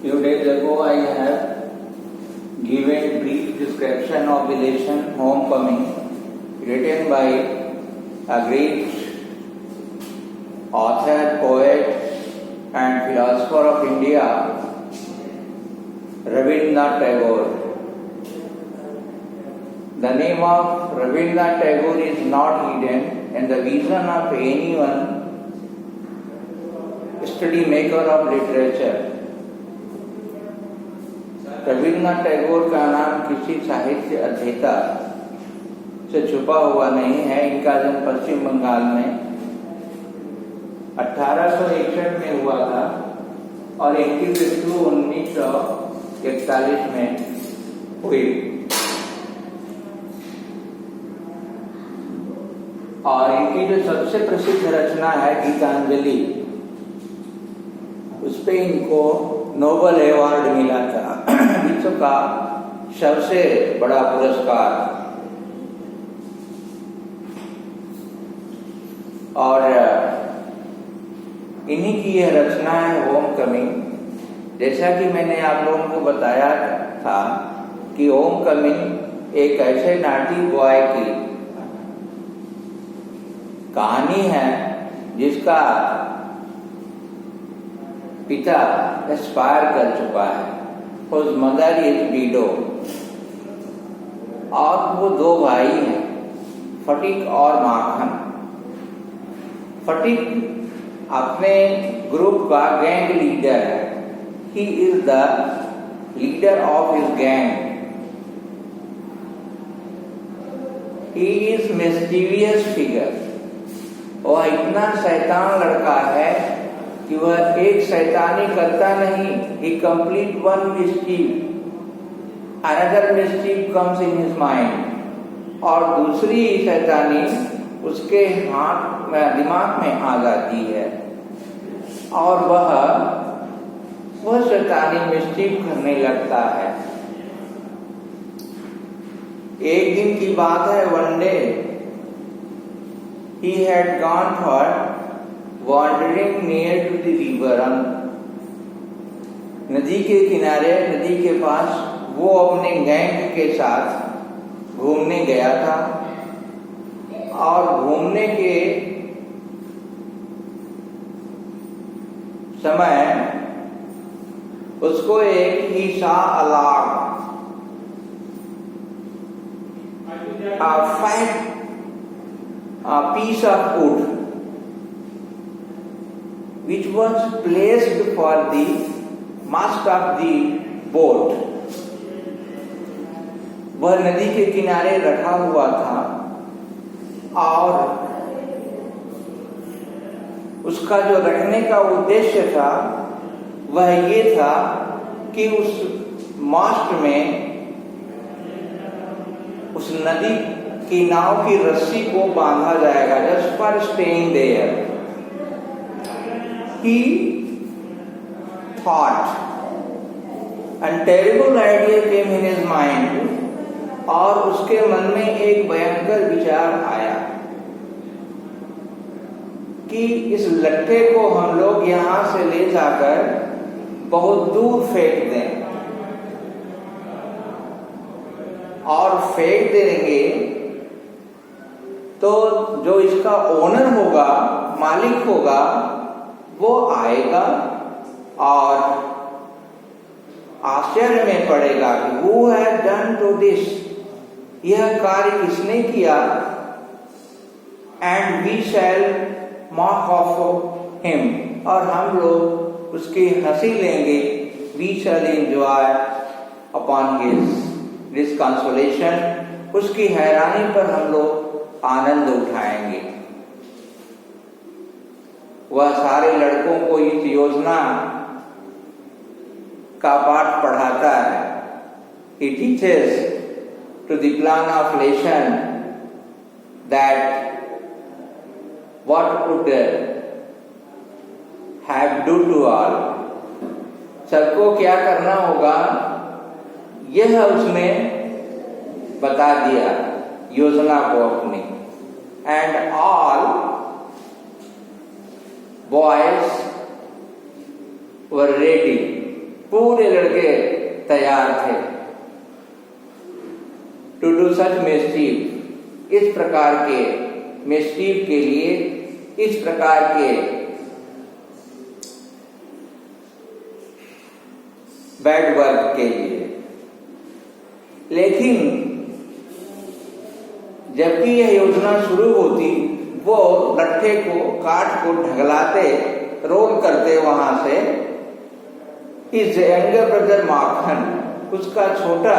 Few days ago I have given brief description of the lesson Homecoming written by a great author, poet and philosopher of India, Rabindranath Tagore. The name of Rabindranath Tagore is not hidden and the vision of anyone study maker of literature. Rabindranath Tagore का नाम किसी साहित्य अध्येता से छुपा हुआ नहीं है। इनका जन्म पश्चिम बंगाल में 1861 में हुआ था और इनकी मृत्यु 1941 में हुई। और इनकी जो सबसे प्रसिद्ध रचना है गीतांजलि, उस पे इनको नोबेल अवार्ड मिला था, विश्व का सबसे बड़ा पुरस्कार। और इन्हीं की यह रचना है होमकमिंग। जैसा कि मैंने आप लोगों को बताया था कि होमकमिंग एक ऐसे नाटी बॉय की कहानी है जिसका पिता एक्सपायर कर चुका है, उस मदर इज विडो, और वो दो भाई हैं, फटीक और माखन। फटीक अपने ग्रुप का गैंग लीडर है, he is the leader of his gang. He is mysterious figure, वह इतना शैतान लड़का है कि वह एक शैतानी करता नहीं, he complete one mischief, another mischief comes in his mind, और दूसरी शैतानी उसके हाथ में दिमाग में आ जाती है और वह शैतानी मिस्चिफ करने लगता है। एक दिन की बात है, one day he had gone for wandering near to the river, नदी के किनारे, नदी के पास वो अपने गैंग के साथ घूमने गया था। और घूमने के समय उसको एक ही सा alarm, a fat piece of wood which was placed for the mast of the boat, वह नदी के किनारे रखा हुआ था और उसका जो रखने का उद्देश्य था वह ये था कि उस मास्ट में उस नदी की नाव की रस्सी को बांधा जाएगा, just for staying there. He thought and terrible idea came in his mind, और उसके मन में एक भयंकर विचार आया कि इस लट्ठे को हम लोग यहां से ले जाकर बहुत दूर फेंक दें, और फेंक देंगे तो जो इसका ओनर होगा, मालिक होगा, वो आएगा और आश्चर्य में पड़ेगा कि who has done to this, यह कार्य किसने किया, and we shall mock of him, और हम लोग उसकी हंसी लेंगे, we shall enjoy upon his disconsolation, उसकी हैरानी पर हम लोग आनंद उठाएंगे। वह सारे लड़कों को इस योजना का पाठ पढ़ाता है। He teaches to the plan of lesson that what would have do to all, सबको क्या करना होगा यह उसने बता दिया योजना को अपनी। And all boys were ready पूरे लड़के तैयार थे टू डू सच मिस्टीफ, इस प्रकार के मिस्टीफ के लिए, इस प्रकार के बैड वर्क के लिए। लेकिन जबकि यह योजना शुरू होती, वो लट्ठे को, काठ को ढगलाते, रोल करते वहां से। इस यंगर ब्रदर माखन, उसका छोटा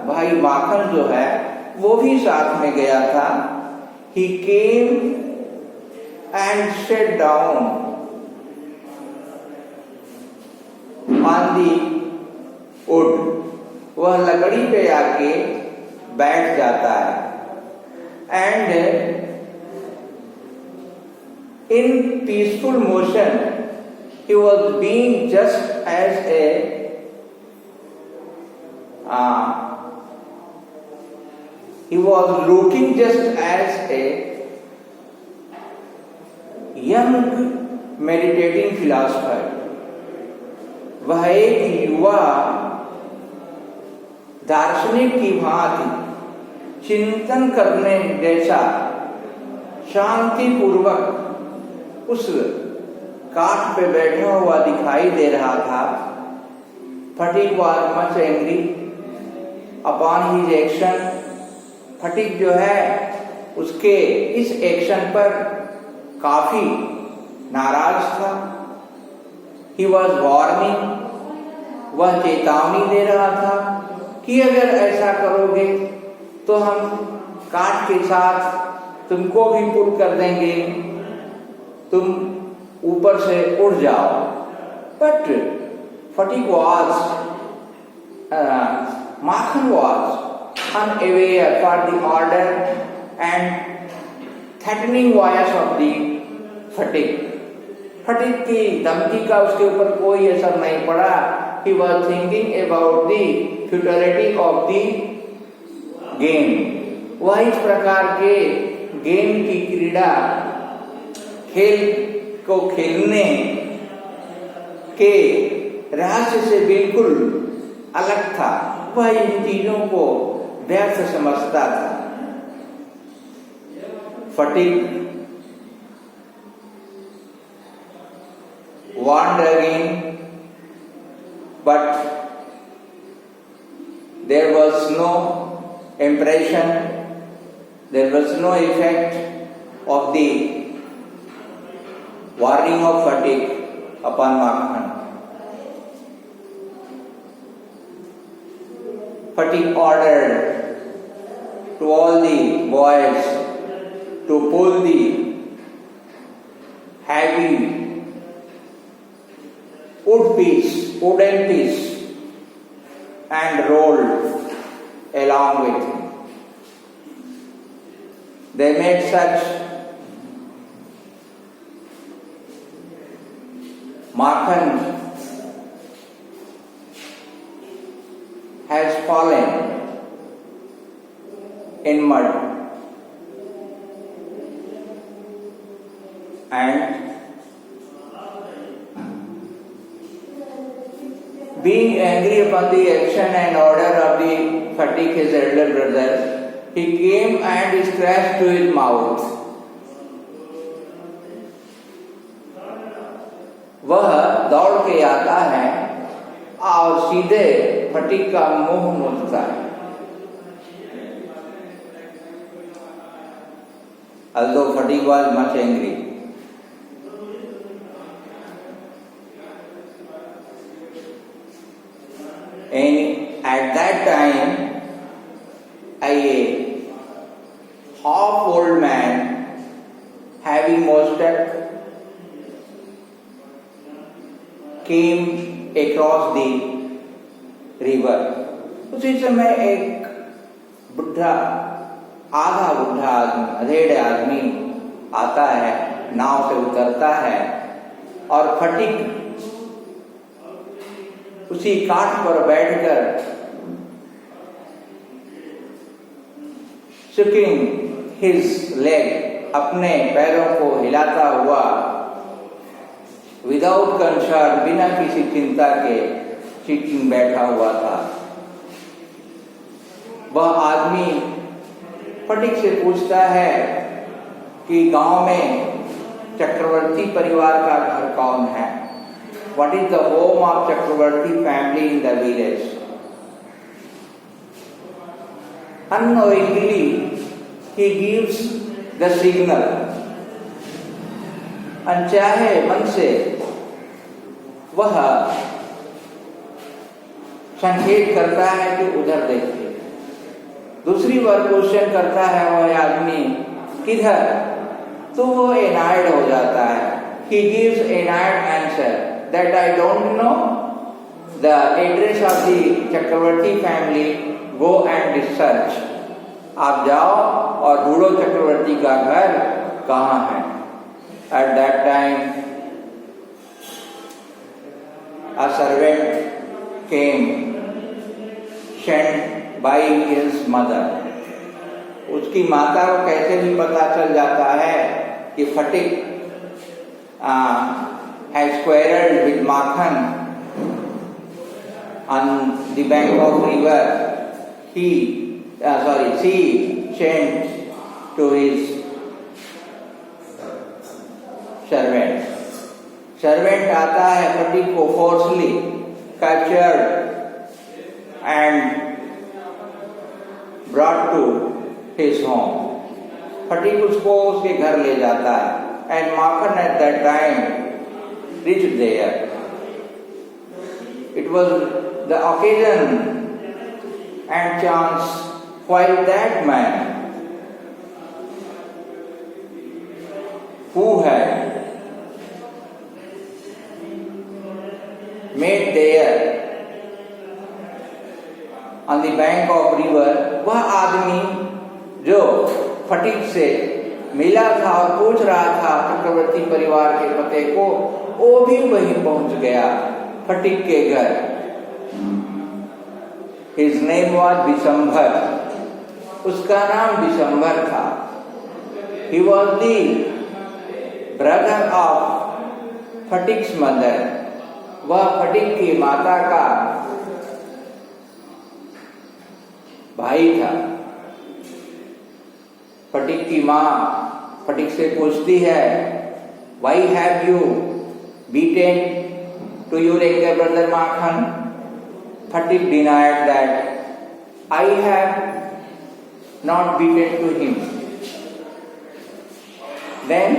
भाई माखन जो है वो भी साथ में गया था। He came and sat down on the wood, वह लकड़ी पे आके बैठ जाता है। And in peaceful motion he was being just as a he was looking just as a young meditating philosopher, वह एक युवा दार्शनिक की भांति चिंतन करने जैसा शांति पूर्वक उस काठ पे बैठा हुआ दिखाई दे रहा था। Fatigue was much angry upon his action, fatigue जो है उसके इस एक्शन पर काफी नाराज था। He was warning, वह चेतावनी दे रहा था कि अगर ऐसा करोगे तो हम काठ के साथ तुमको भी पुल कर देंगे, तुम ऊपर से उड़ जाओ। But fatigue was Makhan was unaware for the order and threatening voice of the fatigue. Fatigue की धमकी का उसके ऊपर कोई असर नहीं पड़ा। He was thinking about the futility of the game, वह इस प्रकार के गेम की क्रीड़ा, खेल को खेलने के रहस्य से बिल्कुल अलग था। वह इन चीजों को व्यर्थ समझता था। Fatigue warned again, but there was no impression, there was no effect of the warning of fatigue upon Makhan. Fatigue ordered to all the boys to pull the heavy wooden piece and rolled along with him. They made such Makhan has fallen in mud and being angry upon the action and order of the Fatigue, his elder brother, he came and scratched to his mouth. वह दौड़ के आता है और सीधे fatigue का मुंह नोचता है। Although Fatigue was much angry, and at that time a half old man having mustache came across the river. उसी समय एक बुढ़ा, आधा बुढ़ा आदमी, अधेड़ आदमी आता है, नाव से उतरता है और फटीग उसी काठ पर बैठकर shaking his leg, अपने पैरों को हिलाता हुआ, विदाउट कंसर्न, बिना किसी चिंता के चिकिंग बैठा हुआ था। वह आदमी फटिक से पूछता है कि गांव में चक्रवर्ती परिवार का घर कौन है? What is the home of Chakravarti family in the village? Unknowingly, he gives the signal. अनचाहे मन से वह संकेत करता है कि उधर देखिए। दूसरी बार क्वेश्चन करता है वह आदमी, किधर? तो वो एनायड हो जाता है। He gives annoyed answer that I don't know the address of the Chakravarti family. Go and research. आप जाओ और ढूंढो चक्रवर्ती का घर कहाँ है। At that time, a servant came, sent by his mother. उसकी माता को कैसे भी पता चल जाता है कि फटिक has quarreled with Makhan on the bank of river. She sent to his servant. Servant आता है, फटिक को forcefully captured and brought to his home. फटिक उसको उसके घर ले जाता है। And Makhan at that time reached there. It was the occasion and chance while that man who had met there on the bank of river, वह आदमी जो फटिक से मिला था और पूछ रहा था चक्रवर्ती परिवार के पते को, वो भी वहीं पहुंच गया फटिक के घर। His name was Vishambhar. उसका नाम विशंभर था। He was the brother of फटिक's mother। वह फटिक की माता का भाई था। फटिक की माँ फटिक से पूछती है, Why have you beaten to your younger brother Makhan? Fatik denied that I have not beaten to him. Then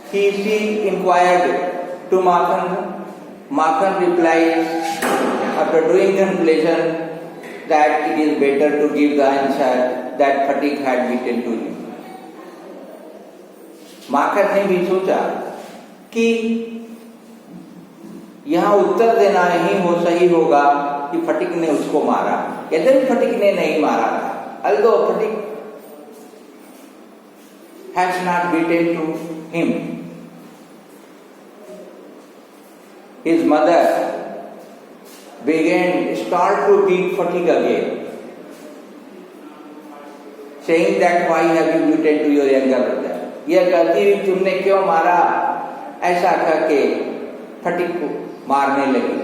she inquired to Makhan. Makhan replies, after doing calculation, that it is better to give the answer that Fatik had beaten to him. माखन ने भी सोचा कि यहाँ उत्तर देना नहीं हो सही होगा कि फटिक ने उसको मारा। यद्यपि फटिक ने नहीं मारा था, although Sphatik has not beaten to him. His mother start to beat Fatik again, saying that why have you beaten to your younger brother? यह कहती हुई तुमने क्यों मारा, ऐसा कह के फटिक को मारने लगी।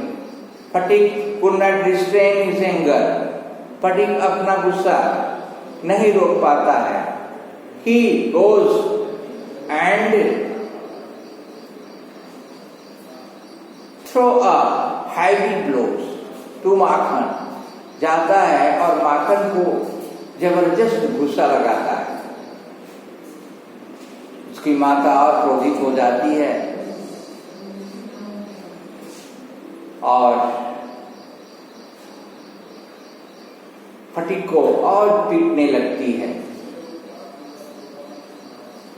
फटिक could not restrain his anger. फटिक अपना गुस्सा नहीं रोक पाता है। He goes and throw a heavy blows to माखन। जाता है और माखन को जबरदस्त गुस्सा लगाता है। उसकी माता और क्रोधित हो जाती है और फटिक को और पीटने लगती है।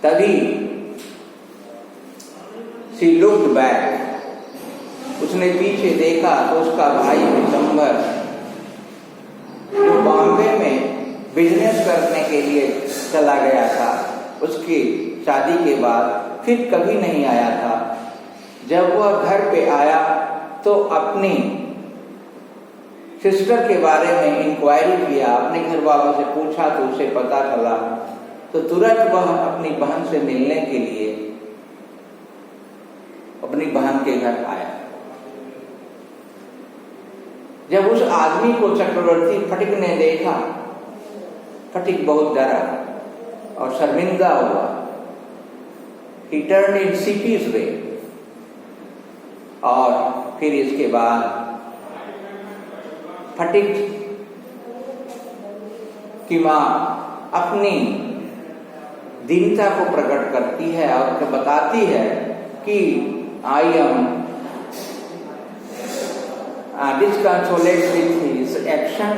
तभी she looked back, उसने पीछे देखा तो उसका भाई विशंभर जो बॉम्बे में बिजनेस करने के लिए चला गया था, उसकी शादी के बाद फिर कभी नहीं आया था। जब वह घर पे आया तो अपनी सिस्टर के बारे में इंक्वायरी किया, अपने घर वालों से पूछा तो उसे पता चला, तो तुरंत वह अपनी बहन से मिलने के लिए अपनी बहन के घर आया। जब उस आदमी को चक्रवर्ती फटिक ने देखा, फटिक बहुत डरा और शर्मिंदा हुआ। He turned in CP's way। और फिर इसके बाद फटिक की माँ अपनी दीनता को प्रकट करती है और बताती है कि I am disconsolate with his action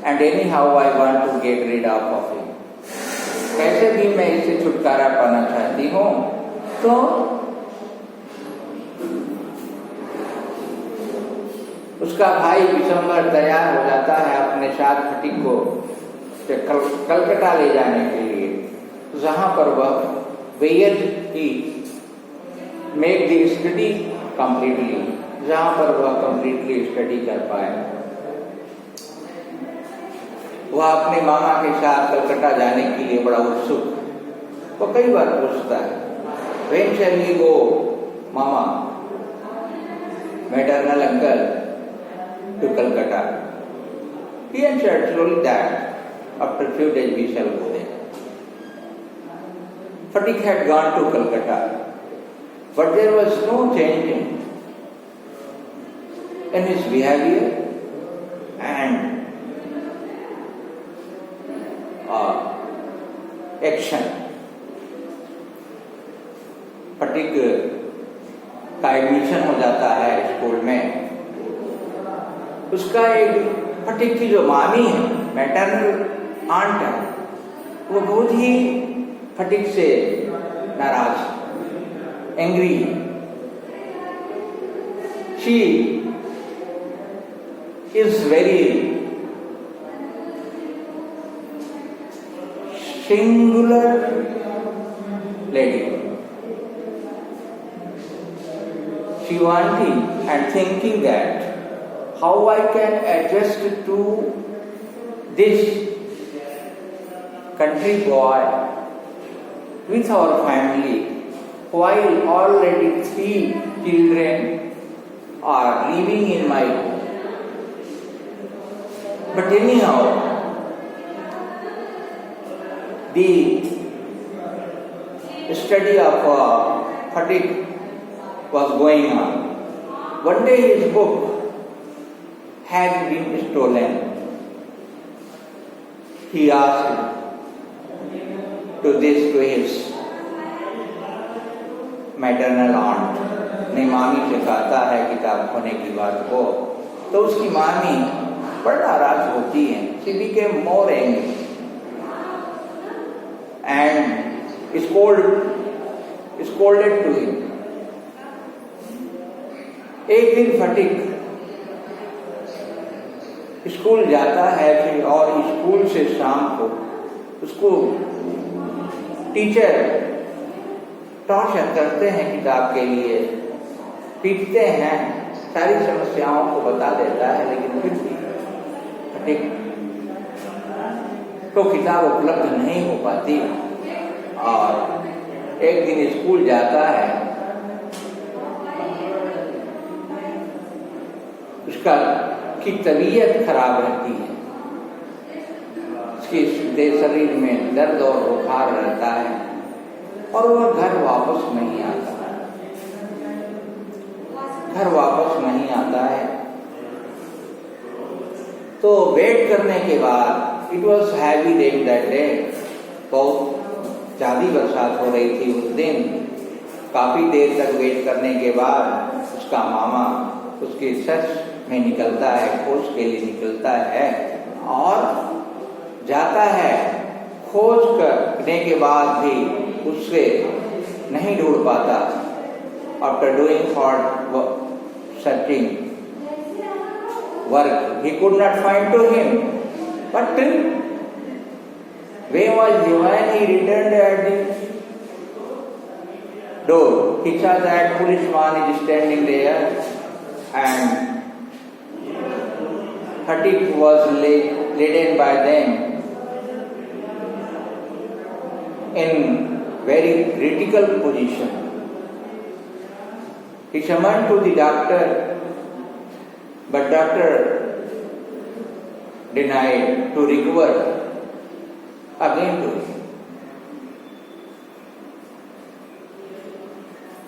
and anyhow I want to get rid of him। कैसे भी मैं इससे छुटकारा पाना चाहती हूँ। तो उसका भाई विशंबर तैयार हो जाता है अपने साथ फटिक को कलकत्ता ले जाने के लिए, जहां पर वह वेयर की मेक द स्टडी कंप्लीटली, जहां पर वह कंप्लीटली स्टडी कर पाए। वह अपने मामा के साथ कलकत्ता जाने के लिए बड़ा उत्सुक, वो कई बार पूछता है when shall we go mama, maternal uncle, to Calcutta? He answered slowly that after a few days we shall go there। Fatick had gone to Calcutta, but there was no change in his behavior and action। फटिक का admission हो जाता है school में। उसका एक फटिक की जो मामी है, मैटरनल आंट है, वो बहुत ही फटिक से नाराज, angry. She is very singular lady. She wanting and thinking that how I can adjust to this country boy with our family while already 3 children are living in my home। But anyhow, the study of Fatick was going on। One day his book had been stolen। He asked to his maternal aunt। अपनी मामी से कहता है किताब खोने की बात को, तो उसकी मामी बड़ा नाराज होती है। She became more angry and scolded to him। एक दिन फटिक स्कूल जाता है फिर, और स्कूल से शाम को उसको टीचर टॉर्चर करते हैं किताब के लिए, पीटते हैं, सारी समस्याओं को बता देता है, लेकिन फिर भी फटिक को किताब उपलब्ध नहीं हो पाती। और एक दिन स्कूल जाता है, उसका की तबीयत खराब रहती है, उसके शरीर में दर्द और बुखार रहता है और वह घर वापस नहीं आता है। तो वेट करने के बाद, it was heavy rain that day, बहुत ज्यादा बरसात हो रही थी उस दिन। काफी देर तक वेट करने के बाद उसका मामा उसके सर्च में निकलता है, खोज के लिए निकलता है और जाता है। खोज करने के बाद भी उससे नहीं ढूंढ पाता। After doing for searching work, he could not find to him, but when he returned at the door, he saw that policeman is standing there and Fatick was laden by them in very critical position। He summoned to the doctor but doctor denied to recover again to him.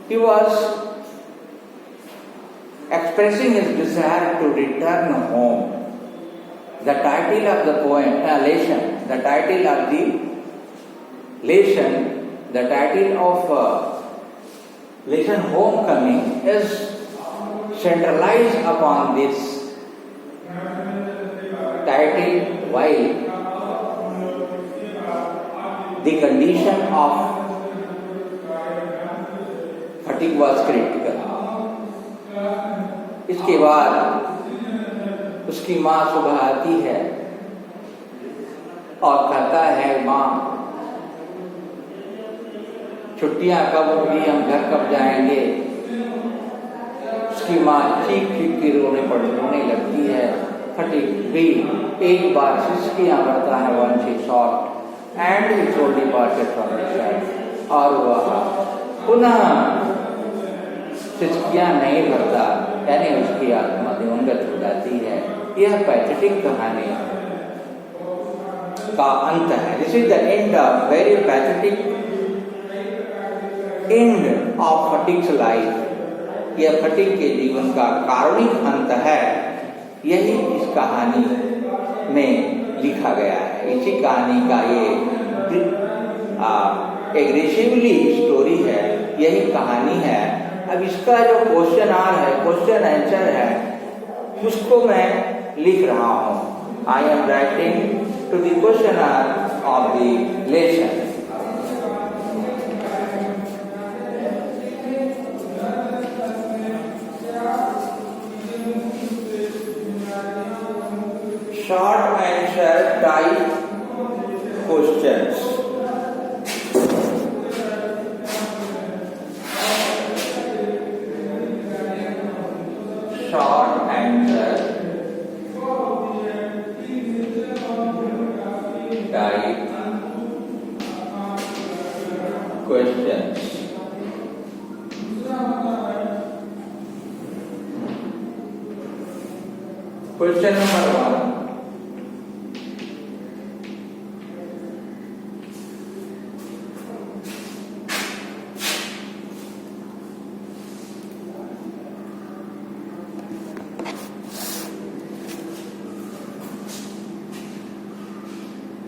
He was expressing his desire to return home. The title of the poem, Lesson, the title of the lesson, the title of lesson Homecoming is centralized upon this title, while the condition of fatigue was critical. इसके बाद उसकी माँ सुबह आती है और कहता है, माँ छुट्टियां कब होगी, हम घर कब जाएंगे। उसकी माँ चीख चीख के रोने लगती है। फटीग भी एक बार सिसकियां भरता है, one she shot and it's only departed from the side, और वह पुनः सिसकियां नहीं भरता, यानी उसकी आत्मा दिवंगत हो जाती है। यह पैथेटिक कहानी का अंत है। This is the end of very pathetic end of fatigue's life. यह फटीग के जीवन का कारुणिक अंत है। यही इस कहानी में लिखा गया है। इसी कहानी का ये एग्रेसिवली स्टोरी है, यही कहानी है। अब इसका जो क्वेश्चन आंसर है, उसको मैं लिख रहा हूँ। I am writing to the question of the lesson. Short answer type questions. Short answer type questions. Question number 1.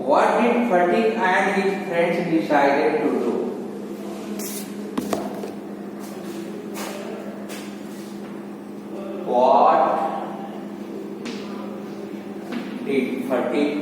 What did Fatigue and his friends decided to do? What did Fatigue